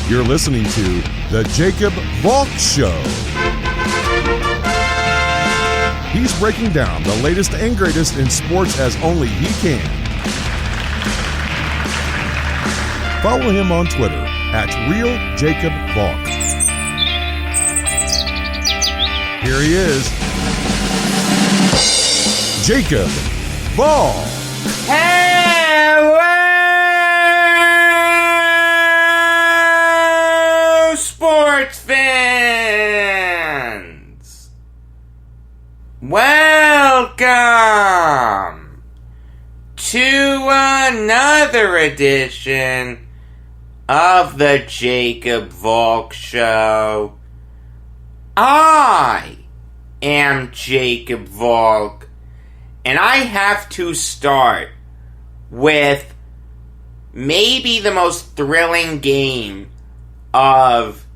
You're listening to The Jacob Valk Show. He's breaking down the latest and greatest in sports as only he can. Follow him on Twitter at RealJacobValk. Here he is, Jacob Valk. Hello, sports fans! Welcome to another edition of the Jacob Valk Show. I am Jacob Valk, and I have to start with maybe the most thrilling game of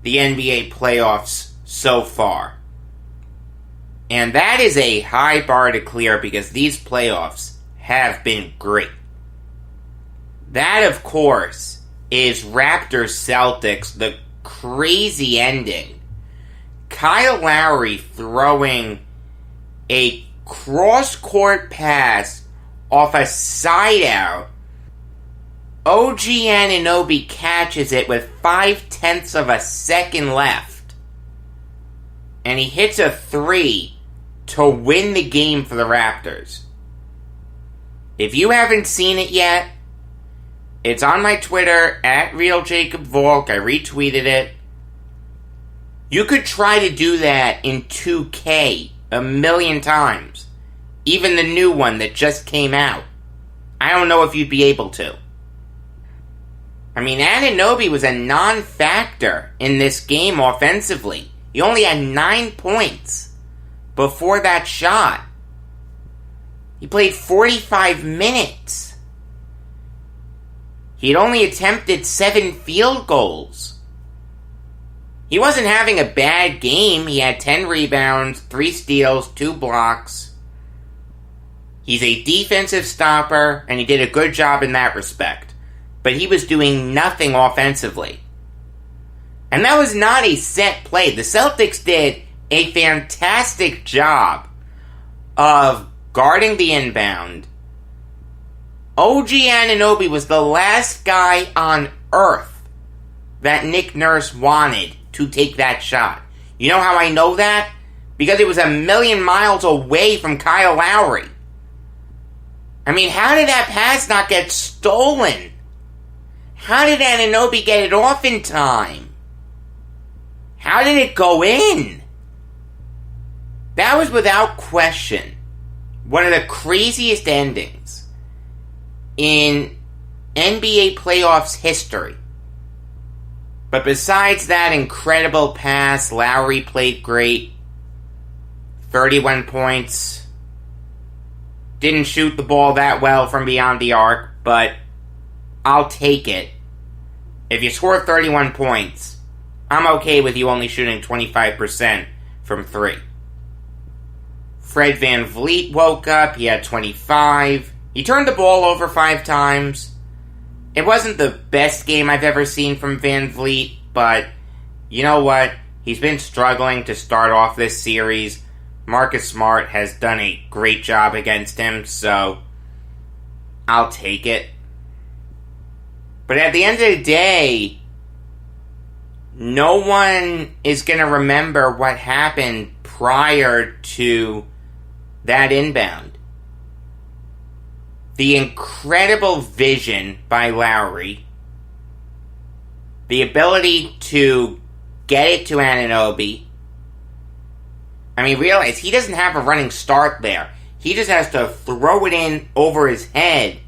the NBA playoffs so far. And that is a high bar to clear because these playoffs have been great. That, of course, is RaptorsCeltics, the crazy ending. Kyle Lowry throwing a cross-court pass off a side-out. OG Anunoby catches it with 0.5 of a second left. And he hits a three to win the game for the Raptors. If you haven't seen it yet, it's on my Twitter, at RealJacobValk. I retweeted it. You could try to do that in 2K a million times. Even the new one that just came out. I don't know if you'd be able to. I mean, Anunoby was a non-factor in this game offensively. He only had 9 points before that shot. He played 45 minutes. He had only attempted 7 field goals. He wasn't having a bad game. He had 10 rebounds, 3 steals, 2 blocks. He's a defensive stopper, and he did a good job in that respect. But he was doing nothing offensively. And that was not a set play. The Celtics did a fantastic job of guarding the inbound. OG Anunoby was the last guy on earth that Nick Nurse wanted to take that shot. You know how I know that? Because it was a million miles away from Kyle Lowry. I mean, how did that pass not get stolen? How did Anunoby get it off in time? How did it go in? That was without question one of the craziest endings in NBA playoffs history. But besides that incredible pass, Lowry played great. 31 points. Didn't shoot the ball that well from beyond the arc, but I'll take it. If you score 31 points, I'm okay with you only shooting 25% from 3. Fred VanVleet woke up. He had 25. He turned the ball over 5 times. It wasn't the best game I've ever seen from VanVleet, but you know what? He's been struggling to start off this series. Marcus Smart has done a great job against him, so I'll take it. But at the end of the day, no one is going to remember what happened prior to that inbound. The incredible vision by Lowry, the ability to get it to Anunoby. I mean, realize he doesn't have a running start there. He just has to throw it in over his head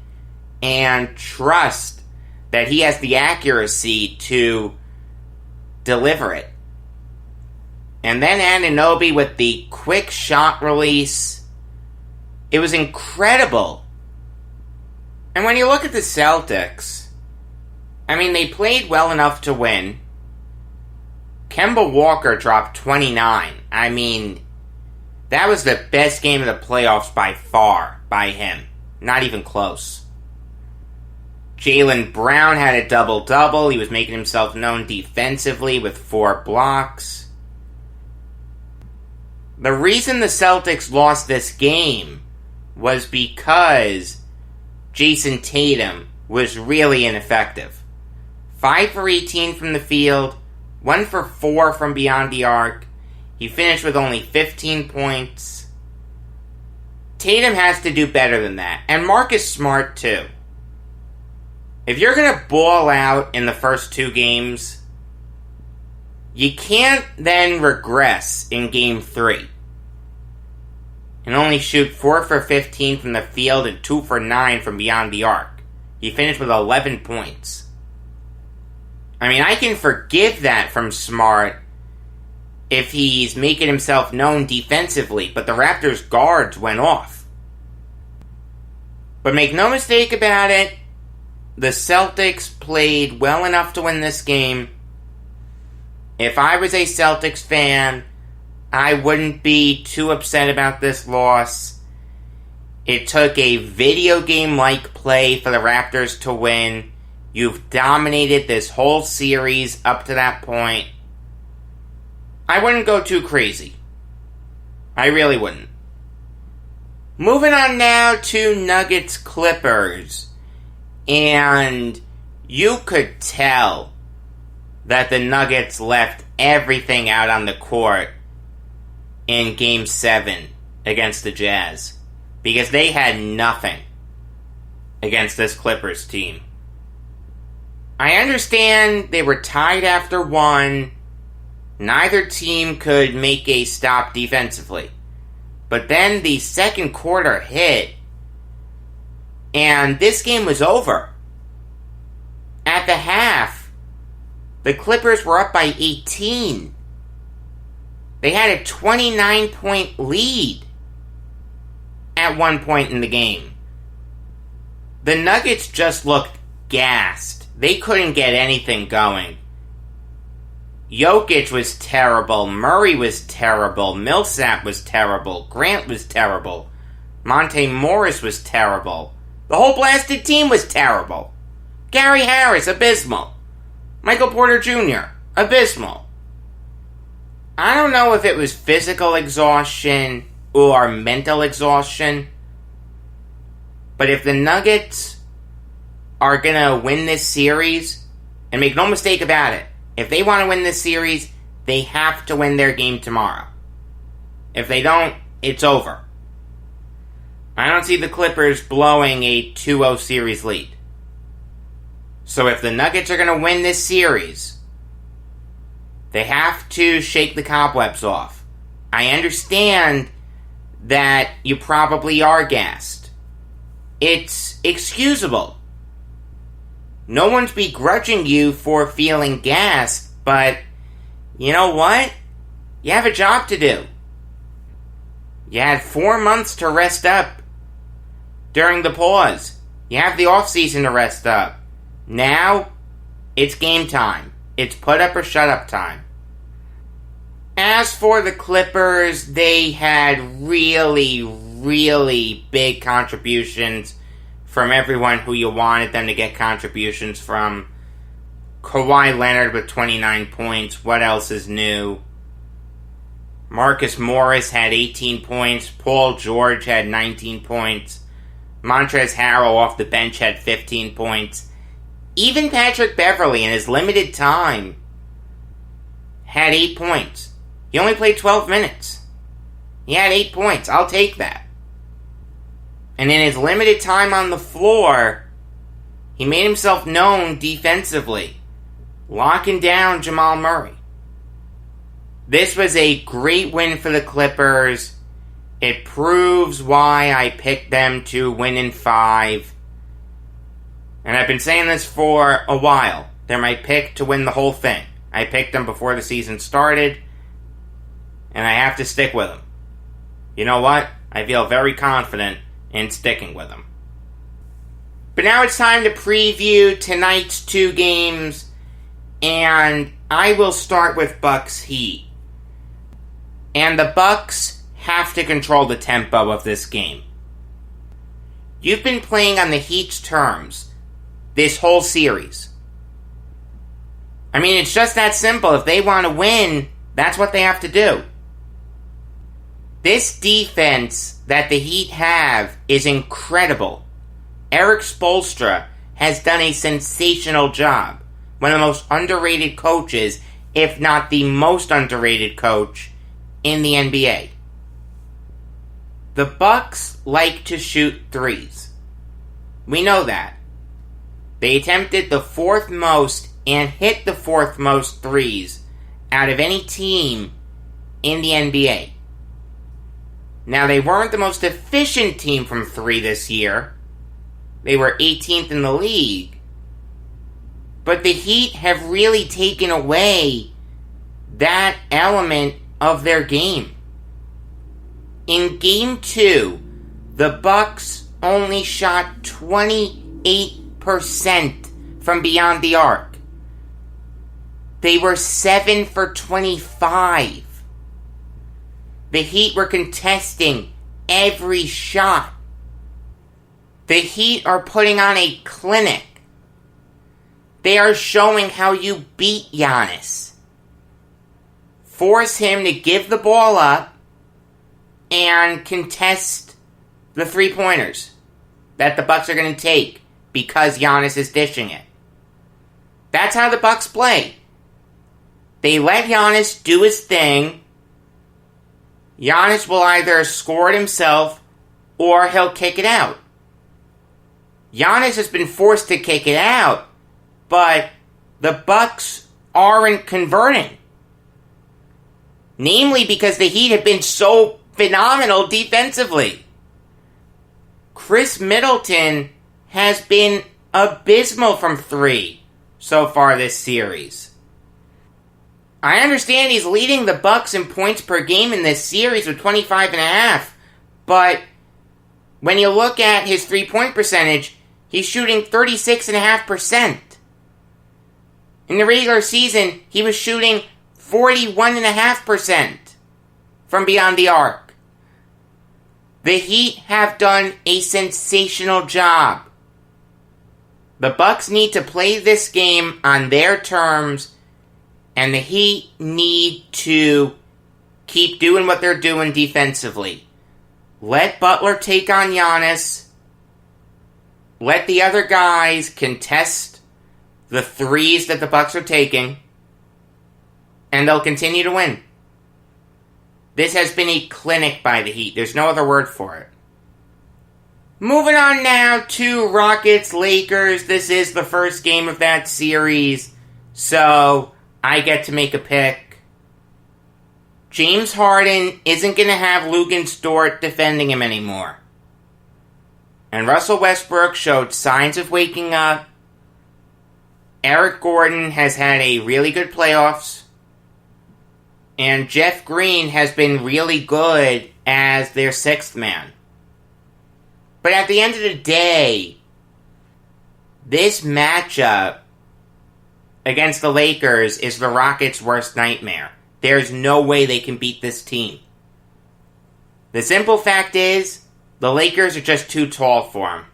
and trust that he has the accuracy to deliver it. And then Anunoby with the quick shot release. It was incredible. And when you look at the Celtics, I mean, they played well enough to win. Kemba Walker dropped 29. I mean, that was the best game of the playoffs by far by him. Not even close. Jaylen Brown had a double-double. He was making himself known defensively with 4 blocks. The reason the Celtics lost this game was because Jason Tatum was really ineffective. 5 for 18 from the field, 1 for 4 from beyond the arc. He finished with only 15 points. Tatum has to do better than that. And Marcus Smart, too. If you're going to ball out in the first 2 games, you can't then regress in Game 3. And only shoot 4 for 15 from the field and 2 for 9 from beyond the arc. He finished with 11 points. I mean, I can forgive that from Smart if he's making himself known defensively, but the Raptors' guards went off. But make no mistake about it, the Celtics played well enough to win this game. If I was a Celtics fan, I wouldn't be too upset about this loss. It took a video game-like play for the Raptors to win. You've dominated this whole series up to that point. I wouldn't go too crazy. I really wouldn't. Moving on now to Nuggets Clippers. And you could tell that the Nuggets left everything out on the court in Game 7 against the Jazz. Because they had nothing against this Clippers team. I understand they were tied after 1. Neither team could make a stop defensively. But then the second quarter hit, and this game was over. At the half, the Clippers were up by 18. They had a 29-point lead at one point in the game. The Nuggets just looked gassed. They couldn't get anything going. Jokic was terrible. Murray was terrible. Millsap was terrible. Grant was terrible. Monte Morris was terrible. The whole blasted team was terrible. Gary Harris, abysmal. Michael Porter Jr., abysmal. I don't know if it was physical exhaustion or mental exhaustion, but if the Nuggets are going to win this series, and make no mistake about it, if they want to win this series, they have to win their game tomorrow. If they don't, it's over. I don't see the Clippers blowing a 2-0 series lead. So if the Nuggets are going to win this series, they have to shake the cobwebs off. I understand that you probably are gassed. It's excusable. No one's begrudging you for feeling gassed, but you know what? You have a job to do. You had 4 months to rest up during the pause. You have the off-season to rest up. Now, it's game time. It's put up or shut up time. As for the Clippers, they had really, really big contributions from everyone who you wanted them to get contributions from. Kawhi Leonard with 29 points. What else is new? Marcus Morris had 18 points. Paul George had 19 points. Montrezl Harrell off the bench had 15 points. Even Patrick Beverley in his limited time had 8 points. He only played 12 minutes. He had 8 points. I'll take that. And in his limited time on the floor, he made himself known defensively, locking down Jamal Murray. This was a great win for the Clippers. It proves why I picked them to win in 5. And I've been saying this for a while. They're my pick to win the whole thing. I picked them before the season started, and I have to stick with them. You know what? I feel very confident in sticking with them. But now it's time to preview tonight's 2 games, and I will start with Bucks Heat. And the Bucks have to control the tempo of this game. You've been playing on the Heat's terms. this whole series. I mean, it's just that simple. If they want to win, that's what they have to do. This defense that the Heat have is incredible. Erik Spoelstra has done a sensational job. One of the most underrated coaches, if not the most underrated coach in the NBA. The Bucks like to shoot threes. We know that. They attempted the fourth most and hit the fourth most threes out of any team in the NBA. Now, they weren't the most efficient team from three this year. They were 18th in the league. But the Heat have really taken away that element of their game. In Game 2, the Bucks only shot 28% from beyond the arc. They were 7 for 25. The Heat were contesting every shot. The Heat are putting on a clinic. They are showing how you beat Giannis. Force him to give the ball up and contest the three-pointers that the Bucks are going to take because Giannis is dishing it. That's how the Bucks play. They let Giannis do his thing. Giannis will either score it himself or he'll kick it out. Giannis has been forced to kick it out, but the Bucks aren't converting. Namely because the Heat have been so phenomenal defensively. Chris Middleton has been abysmal from three so far this series. I understand he's leading the Bucks in points per game in this series with 25.5, but when you look at his three-point percentage, he's shooting 36.5%. In the regular season, he was shooting 41.5% from beyond the arc. The Heat have done a sensational job. The Bucks need to play this game on their terms, and the Heat need to keep doing what they're doing defensively. Let Butler take on Giannis. Let the other guys contest the threes that the Bucks are taking, and they'll continue to win. This has been a clinic by the Heat. There's no other word for it. Moving on now to Rockets-Lakers. This is the first game of that series, so I get to make a pick. James Harden isn't going to have Luguentz Dort defending him anymore. And Russell Westbrook showed signs of waking up. Eric Gordon has had a really good playoffs. And Jeff Green has been really good as their sixth man. But at the end of the day, this matchup against the Lakers is the Rockets' worst nightmare. There's no way they can beat this team. The simple fact is, the Lakers are just too tall for them.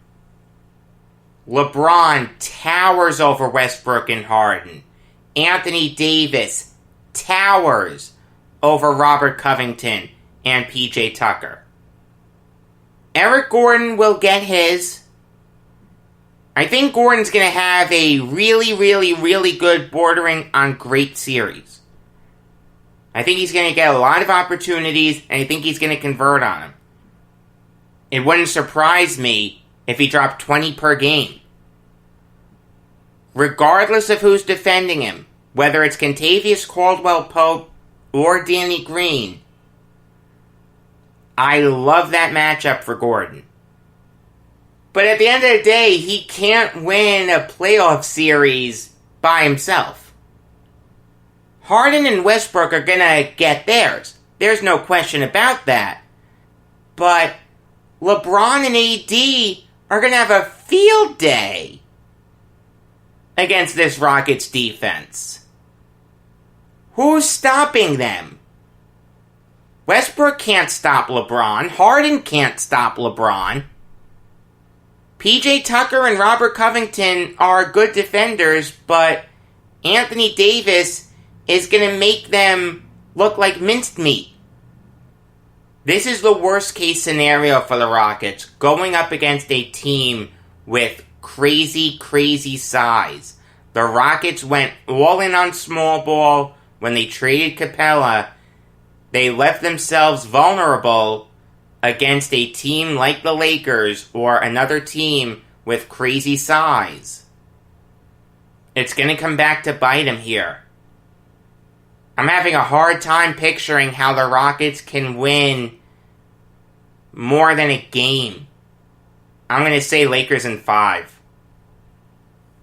LeBron towers over Westbrook and Harden. Anthony Davis towers over Robert Covington and PJ Tucker. Eric Gordon will get his. I think Gordon's going to have a really, really, really good bordering on great series. I think he's going to get a lot of opportunities, and I think he's going to convert on them. It wouldn't surprise me if he dropped 20 per game. Regardless of who's defending him, whether it's Kentavious Caldwell-Pope or Danny Green, I love that matchup for Gordon. But at the end of the day, he can't win a playoff series by himself. Harden and Westbrook are going to get theirs. There's no question about that. But LeBron and AD are going to have a field day against this Rockets defense. Who's stopping them? Westbrook can't stop LeBron. Harden can't stop LeBron. PJ Tucker and Robert Covington are good defenders, but Anthony Davis is going to make them look like minced meat. This is the worst case scenario for the Rockets, going up against a team with crazy, crazy size. The Rockets went all in on small ball when they traded Capella. They left themselves vulnerable against a team like the Lakers or another team with crazy size. It's going to come back to bite them here. I'm having a hard time picturing how the Rockets can win more than a game. I'm going to say Lakers in 5.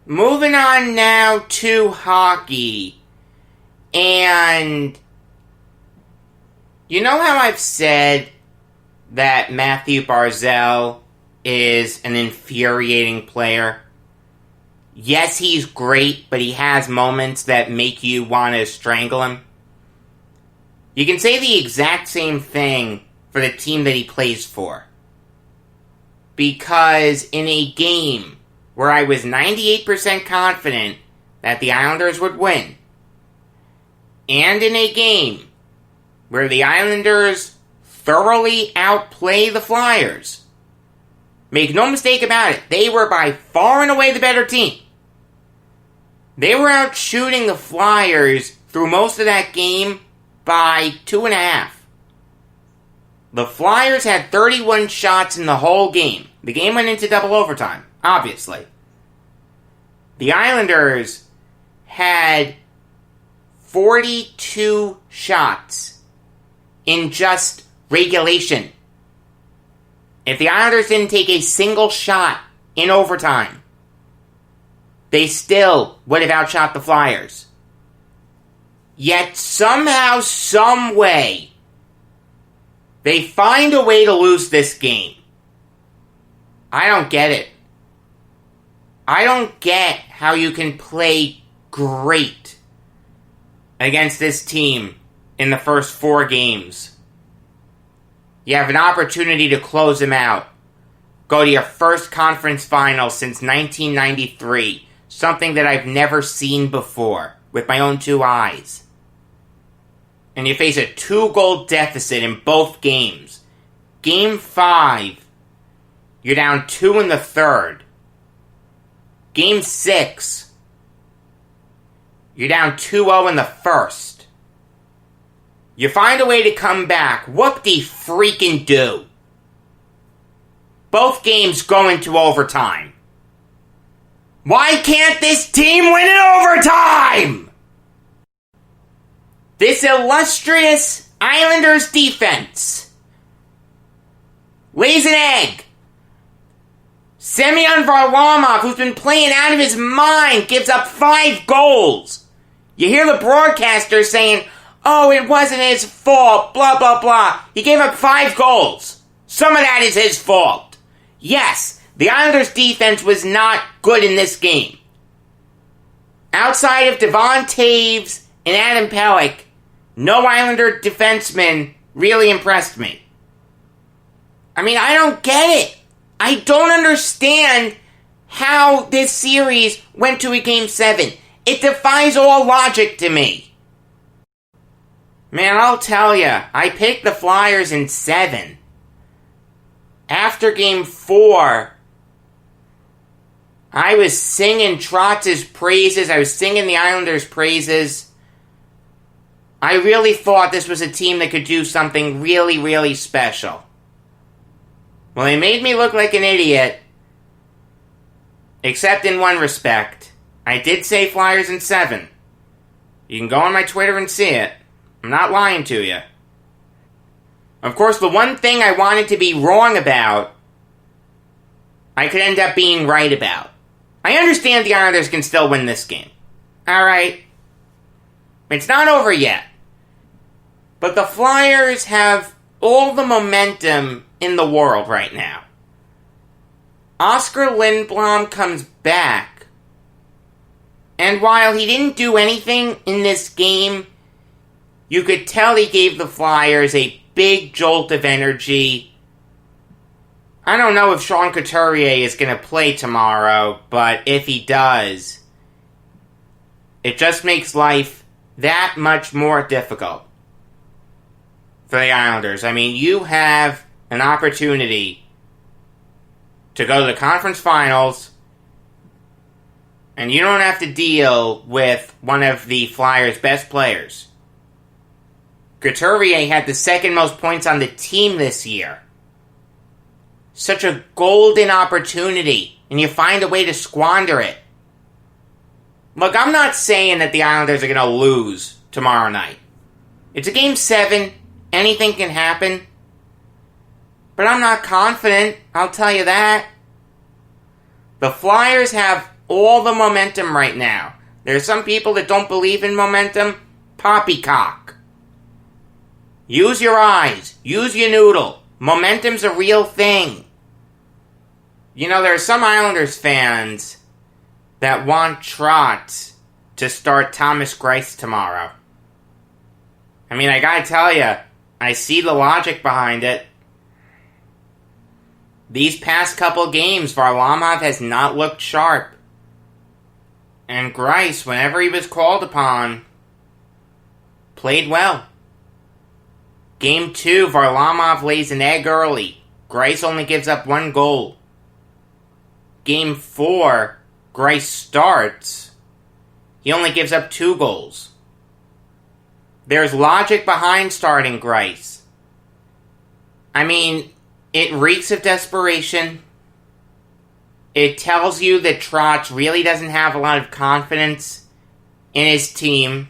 Moving on now to hockey. And you know how I've said that Matthew Barzal is an infuriating player? Yes, he's great, but he has moments that make you want to strangle him. You can say the exact same thing for the team that he plays for. Because in a game where I was 98% confident that the Islanders would win, and in a game where the Islanders thoroughly outplay the Flyers, make no mistake about it, they were by far and away the better team. They were out shooting the Flyers through most of that game by 2.5. The Flyers had 31 shots in the whole game. The game went into double overtime, obviously. The Islanders had 42 shots in just regulation. If the Islanders didn't take a single shot in overtime, they still would have outshot the Flyers. Yet somehow, some way, they find a way to lose this game. I don't get it. I don't get how you can play great against this team in the first 4 games. You have an opportunity to close them out. Go to your first conference final since 1993. Something that I've never seen before with my own 2 eyes. And you face a 2-goal deficit in both games. Game 5, you're down 2 in the third. Game 6, you're down 2-0 in the first. You find a way to come back. Whoop-de-freaking-do. Both games go into overtime. Why can't this team win in overtime? This illustrious Islanders defense lays an egg. Semyon Varlamov, who's been playing out of his mind, gives up 5 goals. You hear the broadcaster saying, oh, it wasn't his fault, blah, blah, blah. He gave up 5 goals. Some of that is his fault. Yes, the Islanders' defense was not good in this game. Outside of Devon Taves and Adam Pelech, no Islander defenseman really impressed me. I mean, I don't get it. I don't understand how this series went to a Game 7. It defies all logic to me. Man, I'll tell ya, I picked the Flyers in 7. After Game 4, I was singing Trotz's praises. I was singing the Islanders' praises. I really thought this was a team that could do something really, really special. Well, they made me look like an idiot. Except in one respect. I did say Flyers in 7. You can go on my Twitter and see it. I'm not lying to you. Of course, the one thing I wanted to be wrong about, I could end up being right about. I understand the Islanders can still win this game. Alright? It's not over yet. But the Flyers have all the momentum in the world right now. Oscar Lindblom comes back. And while he didn't do anything in this game, you could tell he gave the Flyers a big jolt of energy. I don't know if Sean Couturier is going to play tomorrow, but if he does, it just makes life that much more difficult for the Islanders. I mean, you have an opportunity to go to the conference finals, and you don't have to deal with one of the Flyers' best players. Couturier had the second most points on the team this year. Such a golden opportunity, and you find a way to squander it. Look, I'm not saying that the Islanders are going to lose tomorrow night. It's a Game 7. Anything can happen. But I'm not confident, I'll tell you that. The Flyers have all the momentum right now. There are some people that don't believe in momentum. Poppycock. Use your eyes. Use your noodle. Momentum's a real thing. You know, there are some Islanders fans that want Trotz to start Thomas Greiss tomorrow. I mean, I gotta tell you, I see the logic behind it. These past couple games, Varlamov has not looked sharp. And Greiss, whenever he was called upon, played well. Game 2, Varlamov lays an egg early. Greiss only gives up 1 goal. Game 4, Greiss starts. He only gives up 2 goals. There's logic behind starting Greiss. I mean, it reeks of desperation. It tells you that Trotz really doesn't have a lot of confidence in his team.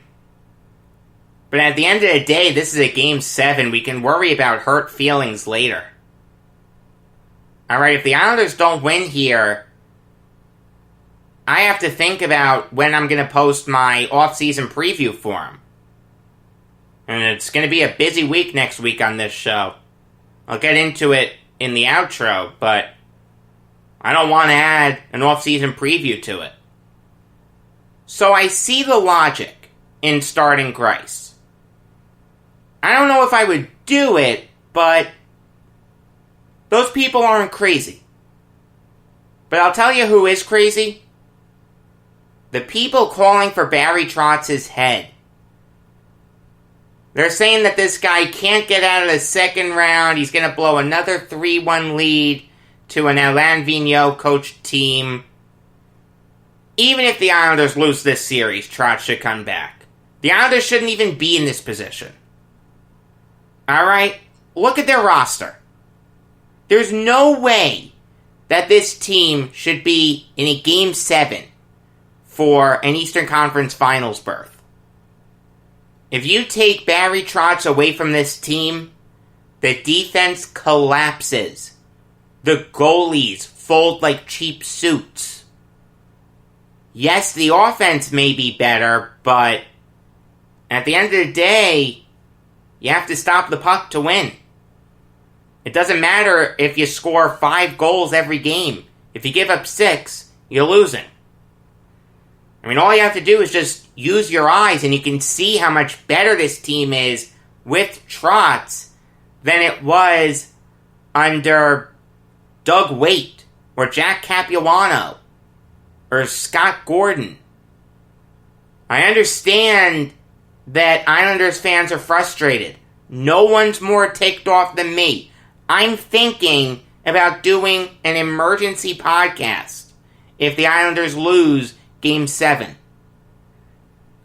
But at the end of the day, this is a Game 7. We can worry about hurt feelings later. Alright, if the Islanders don't win here, I have to think about when I'm going to post my off-season preview for them. And it's going to be a busy week next week on this show. I'll get into it in the outro, but I don't want to add an off-season preview to it. So I see the logic in starting Greiss. I don't know if I would do it, but those people aren't crazy. But I'll tell you who is crazy. The people calling for Barry Trotz's head. They're saying that this guy can't get out of the second round. He's going to blow another 3-1 lead to an Alain Vigneault coached team. Even if the Islanders lose this series, Trotz should come back. The Islanders shouldn't even be in this position. Alright? Look at their roster. There's no way that this team should be in a Game 7 for an Eastern Conference Finals berth. If you take Barry Trotz away from this team, the defense collapses. The goalies fold like cheap suits. Yes, the offense may be better, but at the end of the day, you have to stop the puck to win. It doesn't matter if you score 5 goals every game. If you give up 6, you're losing. I mean, all you have to do is just use your eyes, and you can see how much better this team is with Trotz than it was under Doug Waite, or Jack Capuano, or Scott Gordon. I understand that Islanders fans are frustrated. No one's more ticked off than me. I'm thinking about doing an emergency podcast if the Islanders lose Game 7.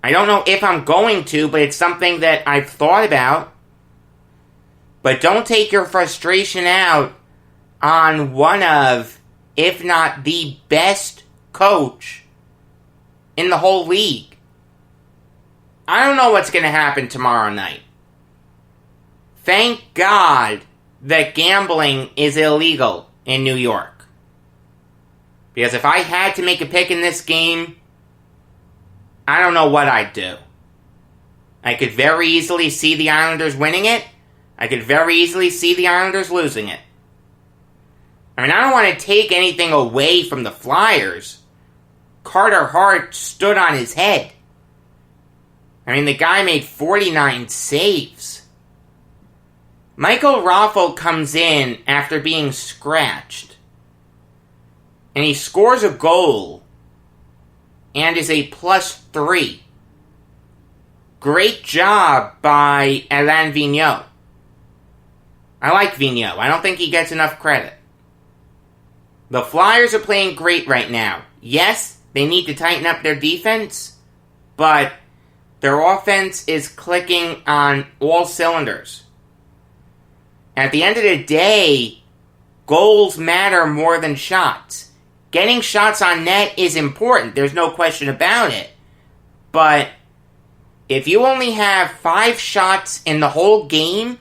I don't know if I'm going to, but it's something that I've thought about. But don't take your frustration out on one of, if not the best coach in the whole league. I don't know what's going to happen tomorrow night. Thank God that gambling is illegal in New York. Because if I had to make a pick in this game, I don't know what I'd do. I could very easily see the Islanders winning it. I could very easily see the Islanders losing it. I mean, I don't want to take anything away from the Flyers. Carter Hart stood on his head. I mean, the guy made 49 saves. Michael Raffl comes in after being scratched, and he scores a goal and is a +3. Great job by Alain Vigneault. I like Vigneault. I don't think he gets enough credit. The Flyers are playing great right now. Yes, they need to tighten up their defense, but their offense is clicking on all cylinders. At the end of the day, goals matter more than shots. Getting shots on net is important. There's no question about it. But if you only have 5 shots in the whole game,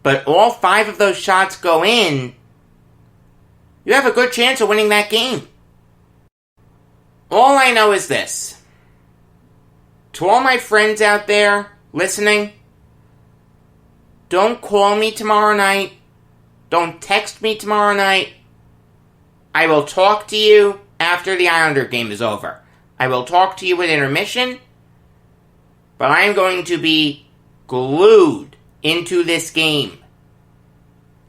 but all 5 of those shots go in, you have a good chance of winning that game. All I know is this. To all my friends out there listening, don't call me tomorrow night. Don't text me tomorrow night. I will talk to you after the Islander game is over. I will talk to you at intermission, but I am going to be glued into this game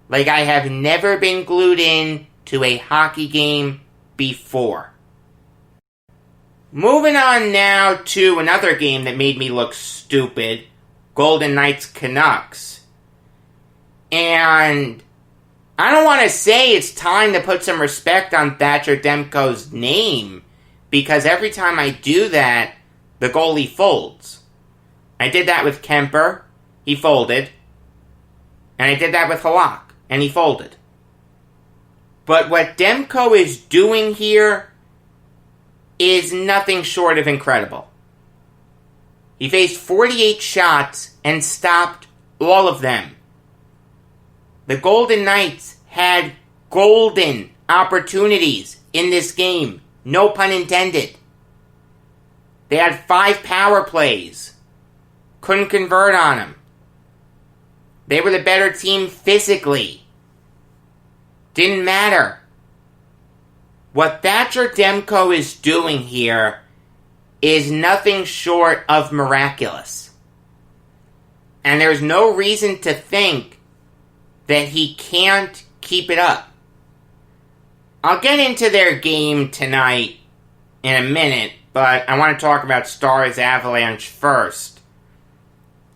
like I have never been glued in to a hockey game before. Moving on now to another game that made me look stupid, Golden Knights Canucks. And I don't want to say it's time to put some respect on Thatcher Demko's name, because every time I do that, the goalie folds. I did that with Kemper, he folded. And I did that with Halak, and he folded. But what Demko is doing here is nothing short of incredible. He faced 48 shots and stopped all of them. The Golden Knights had golden opportunities in this game. No pun intended. They had 5 power plays. Couldn't convert on them. They were the better team physically. Didn't matter. What Thatcher Demko is doing here is nothing short of miraculous. And there's no reason to think that he can't keep it up. I'll get into their game tonight in a minute, but I want to talk about Stars Avalanche first.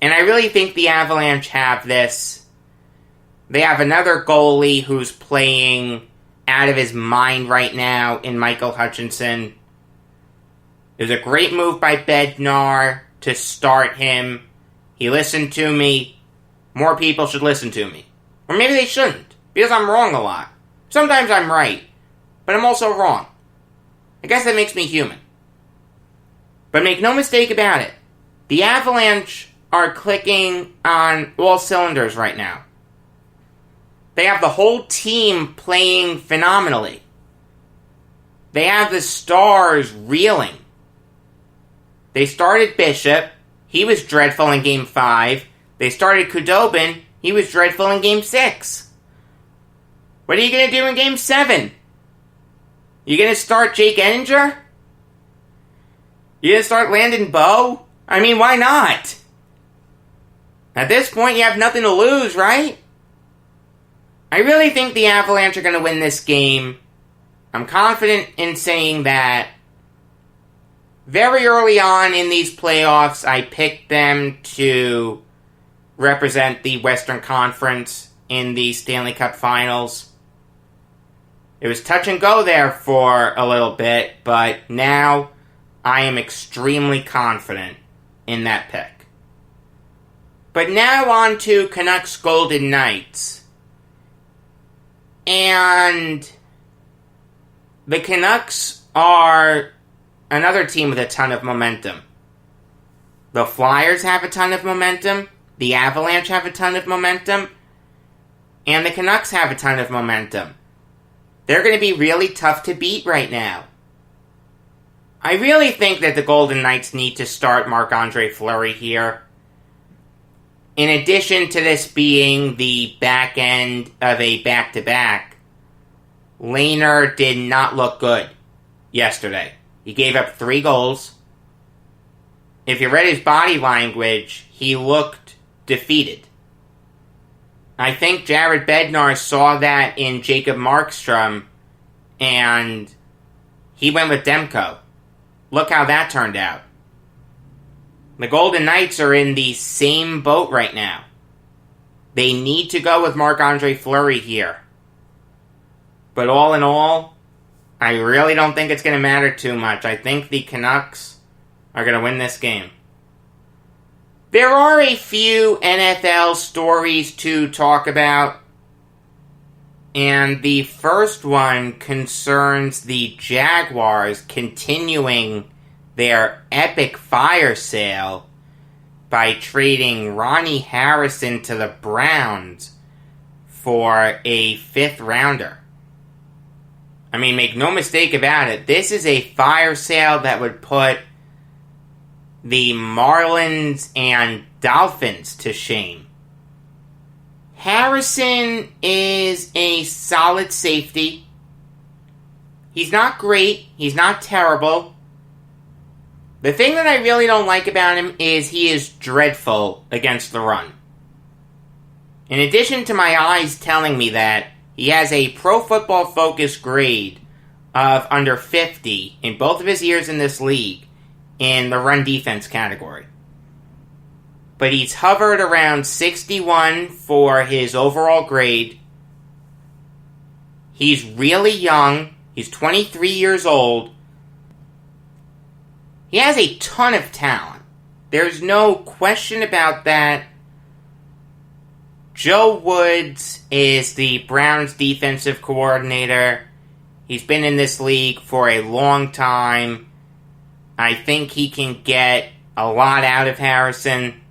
And I really think the Avalanche have this. They have another goalie who's playing out of his mind right now in Michael Hutchinson. It was a great move by Bednar to start him. He listened to me. More people should listen to me. Or maybe they shouldn't, because I'm wrong a lot. Sometimes I'm right, but I'm also wrong. I guess that makes me human. But make no mistake about it, the Avalanche are clicking on all cylinders right now. They have the whole team playing phenomenally. They have the Stars reeling. They started Bishop. He was dreadful in Game 5. They started Khudobin. He was dreadful in Game 6. What are you going to do in Game 7? You going to start Jake Edinger? You going to start Landon Bowe? I mean, why not? At this point, you have nothing to lose, right? I really think the Avalanche are going to win this game. I'm confident in saying that. Very early on in these playoffs, I picked them to represent the Western Conference in the Stanley Cup Finals. It was touch and go there for a little bit, but now I am extremely confident in that pick. But now on to Canucks Golden Knights. And the Canucks are another team with a ton of momentum. The Flyers have a ton of momentum. The Avalanche have a ton of momentum. And the Canucks have a ton of momentum. They're going to be really tough to beat right now. I really think that the Golden Knights need to start Marc-Andre Fleury here. In addition to this being the back end of a back-to-back, Lehner did not look good yesterday. He gave up 3 goals. If you read his body language, he looked defeated. I think Jared Bednar saw that in Jacob Markstrom, and he went with Demko. Look how that turned out. The Golden Knights are in the same boat right now. They need to go with Marc-Andre Fleury here. But all in all, I really don't think it's going to matter too much. I think the Canucks are going to win this game. There are a few NFL stories to talk about, and the first one concerns the Jaguars continuing their epic fire sale by trading Ronnie Harrison to the Browns for a 5th rounder. I mean, make no mistake about it, this is a fire sale that would put the Marlins and Dolphins to shame. Harrison is a solid safety. He's not great. He's not terrible. The thing that I really don't like about him is he is dreadful against the run. In addition to my eyes telling me that, he has a Pro Football Focus grade of under 50 in both of his years in this league in the run defense category. But he's hovered around 61 for his overall grade. He's really young. He's 23 years old. He has a ton of talent. There's no question about that. Joe Woods is the Browns defensive coordinator. He's been in this league for a long time. I think he can get a lot out of Harrison.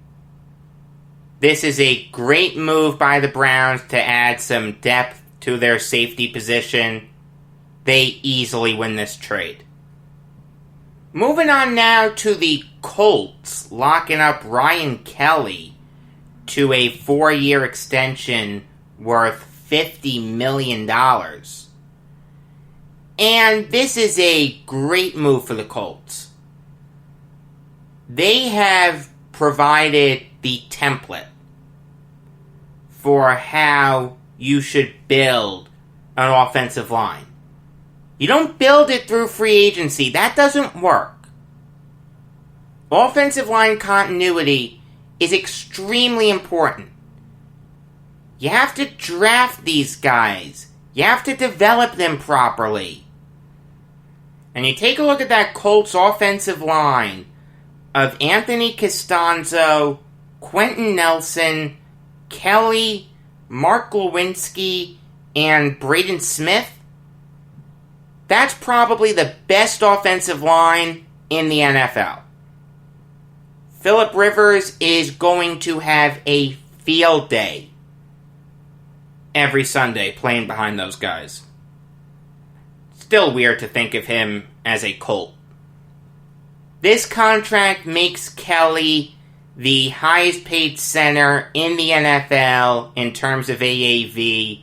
This is a great move by the Browns to add some depth to their safety position. They easily win this trade. Moving on now to the Colts locking up Ryan Kelly to a 4-year extension worth $50 million. And this is a great move for the Colts. They have provided the template for how you should build an offensive line. You don't build it through free agency. That doesn't work. Offensive line continuity is extremely important. You have to draft these guys. You have to develop them properly. And you take a look at that Colts offensive line of Anthony Costanzo, Quentin Nelson, Kelly, Mark Lewinsky, and Braden Smith. That's probably the best offensive line in the NFL. Phillip Rivers is going to have a field day every Sunday playing behind those guys. Still weird to think of him as a Colt. This contract makes Kelly the highest paid center in the NFL in terms of AAV,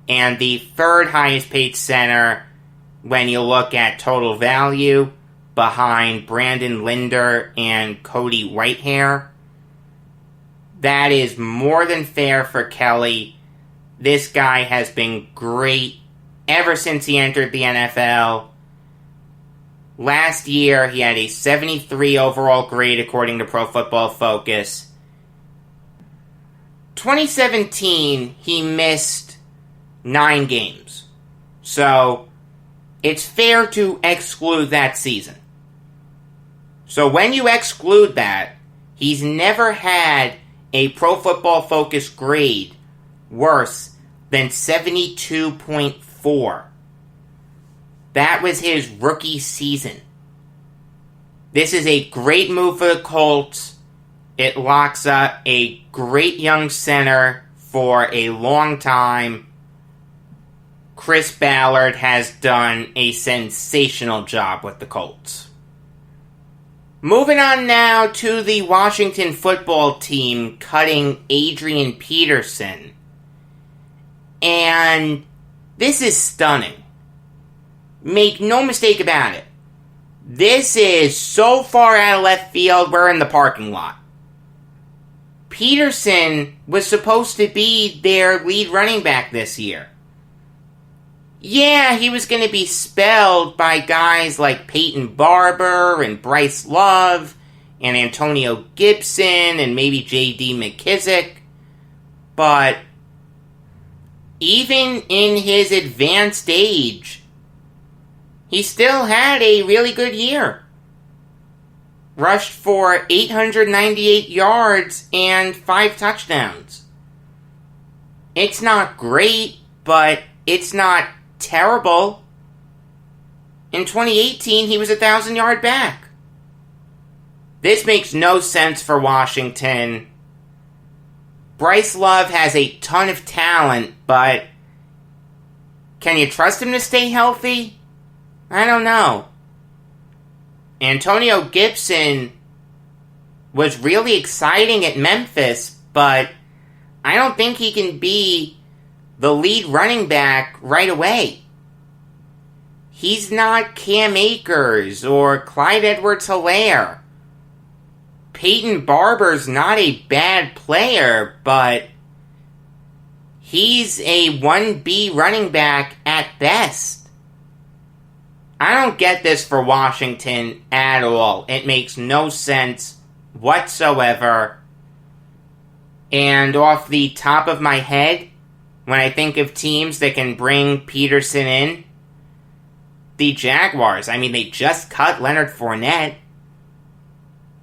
and the 3rd highest paid center when you look at total value, behind Brandon Linder and Cody Whitehair. That is more than fair for Kelly. This guy has been great ever since he entered the NFL. Last year, he had a 73 overall grade according to Pro Football Focus. 2017, he missed 9 games. So, it's fair to exclude that season. So when you exclude that, he's never had a Pro Football Focus grade worse than 72.4. That was his rookie season. This is a great move for the Colts. It locks up a great young center for a long time. Chris Ballard has done a sensational job with the Colts. Moving on now to the Washington football team cutting Adrian Peterson. And this is stunning. Make no mistake about it. This is so far out of left field, we're in the parking lot. Peterson was supposed to be their lead running back this year. Yeah, he was going to be spelled by guys like Peyton Barber and Bryce Love and Antonio Gibson and maybe J.D. McKissick. But even in his advanced age, he still had a really good year. Rushed for 898 yards and 5 touchdowns. It's not great, but it's not terrible. In 2018, he was a 1,000-yard back. This makes no sense for Washington. Bryce Love has a ton of talent, but can you trust him to stay healthy? I don't know. Antonio Gibson was really exciting at Memphis, but I don't think he can be the lead running back right away. He's not Cam Akers or Clyde Edwards-Helaire. Peyton Barber's not a bad player, but he's a 1B running back at best. I don't get this for Washington at all. It makes no sense whatsoever. And off the top of my head, when I think of teams that can bring Peterson in, the Jaguars. I mean, they just cut Leonard Fournette.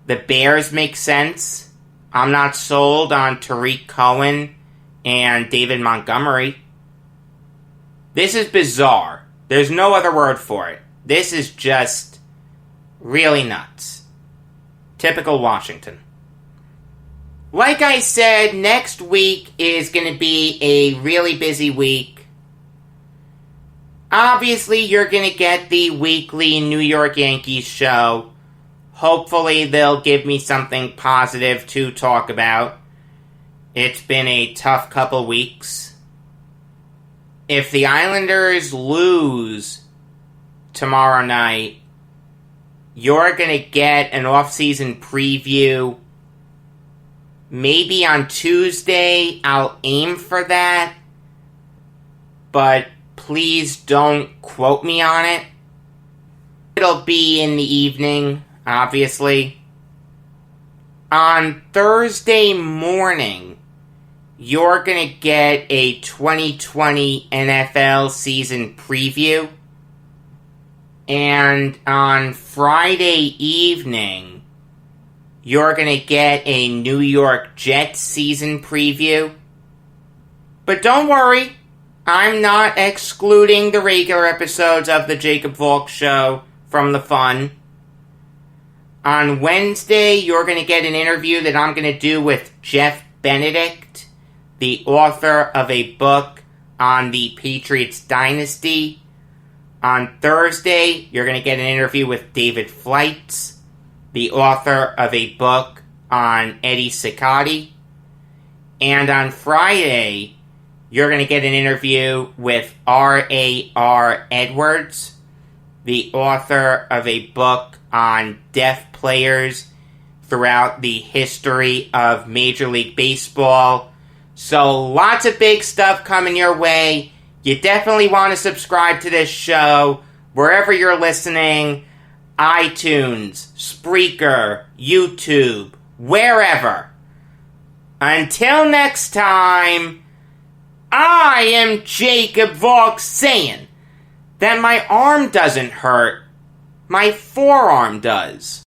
The Bears make sense. I'm not sold on Tariq Cohen and David Montgomery. This is bizarre. There's no other word for it. This is just really nuts. Typical Washington. Like I said, next week is going to be a really busy week. Obviously, you're going to get the weekly New York Yankees show. Hopefully, they'll give me something positive to talk about. It's been a tough couple weeks. If the Islanders lose tomorrow night, you're going to get an off-season preview. Maybe on Tuesday, I'll aim for that. But please don't quote me on it. It'll be in the evening, obviously. On Thursday morning, you're going to get a 2020 NFL season preview. And on Friday evening, you're going to get a New York Jets season preview. But don't worry, I'm not excluding the regular episodes of the Jacob Valk Show from the fun. On Wednesday, you're going to get an interview that I'm going to do with Jeff Benedict, the author of a book on the Patriots dynasty. On Thursday, you're going to get an interview with David Fleitz, the author of a book on Eddie Siccotti. And on Friday, you're going to get an interview with R.A.R. Edwards, the author of a book on deaf players throughout the history of Major League Baseball. So lots of big stuff coming your way. You definitely want to subscribe to this show wherever you're listening. iTunes, Spreaker, YouTube, wherever. Until next time, I am Jacob Valk saying that my arm doesn't hurt, my forearm does.